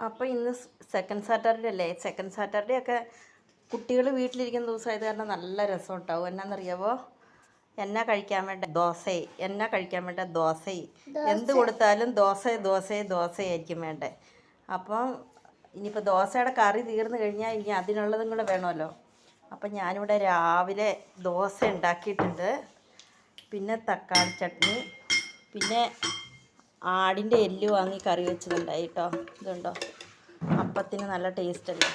അപ്പോൾ ഇന്ന് second Saturday അല്ലേ? സെക്കൻഡ് സാറ്റർഡേ ഒക്കെ കുട്ടികൾ വീട്ടിലിരിക്കുന്ന ദിവസമായത് കാരണം നല്ല രസം ഉണ്ടാവും. എന്നാണെന്നറിയാവോ? എന്നാ കഴിക്കാൻ വേണ്ട ദോശ, എന്ത് കൊടുത്താലും ദോശയായിരിക്കും വേണ്ടേ. അപ്പം ഇനിയിപ്പോൾ ദോശയുടെ കറി തീർന്നു കഴിഞ്ഞാൽ ഇനി അതിനുള്ളതും കൂടെ വേണമല്ലോ. അപ്പം ഞാനിവിടെ രാവിലെ ദോശ ഉണ്ടാക്കിയിട്ടുണ്ട്. പിന്നെ തക്കാളി ചട്നി, പിന്നെ ആടിൻ്റെ എല്ല് വാങ്ങി കറി വെച്ചതുണ്ടായി കേട്ടോ. ഇതുണ്ടോ, അപ്പത്തിന് നല്ല ടേസ്റ്റല്ലേ.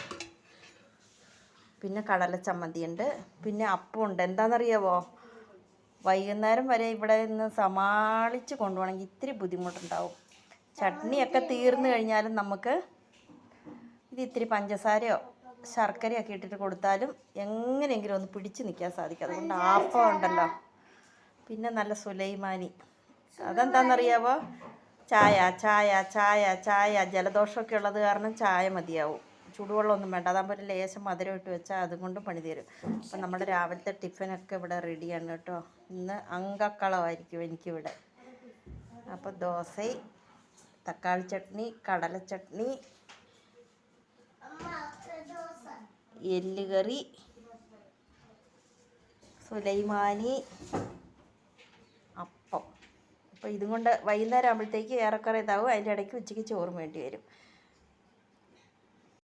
പിന്നെ കടല ചമ്മന്തി ഉണ്ട്, പിന്നെ അപ്പമുണ്ട്. എന്താണെന്നറിയാവോ? വൈകുന്നേരം വരെ ഇവിടെ നിന്ന് സമാളിച്ച് കൊണ്ടുപോകണമെങ്കിൽ ഇത്തിരി ബുദ്ധിമുട്ടുണ്ടാവും. ചട്നിയൊക്കെ തീർന്നു കഴിഞ്ഞാലും നമുക്ക് ഇത് ഇത്തിരി പഞ്ചസാരയോ ശർക്കരയോ ഒക്കെ ഇട്ടിട്ട് കൊടുത്താലും എങ്ങനെയെങ്കിലും ഒന്ന് പിടിച്ച് നിൽക്കാൻ സാധിക്കും. അതുകൊണ്ട് ആപ്പം ഉണ്ടല്ലോ. പിന്നെ നല്ല സുലൈമാനി. അതെന്താണെന്നറിയാവോ? ചായ ജലദോഷമൊക്കെ ഉള്ളത് കാരണം ചായ മതിയാവും. ചൂടുവെള്ളമൊന്നും വേണ്ട. അതാകുമ്പോൾ ഒരു ലേശം മധുരം ഇട്ട് വെച്ചാൽ അതുകൊണ്ട് പണി തരും. അപ്പം നമ്മുടെ രാവിലത്തെ ടിഫിനൊക്കെ ഇവിടെ റെഡിയാണ് കേട്ടോ. ഇന്ന് അങ്കക്കളമായിരിക്കും എനിക്കിവിടെ. അപ്പോൾ ദോശ, തക്കാളി ചട്നി, കടല ചട്നി, എല്ലുകറി, സുലൈമാനി, അപ്പം. അപ്പോൾ ഇതും കൊണ്ട് വൈകുന്നേരം ആകുമ്പോഴത്തേക്ക് ഏറെക്കുറെ ഇതാവും. അതിൻ്റെ ഇടയ്ക്ക് ഉച്ചയ്ക്ക് ചോറും വേണ്ടി വരും.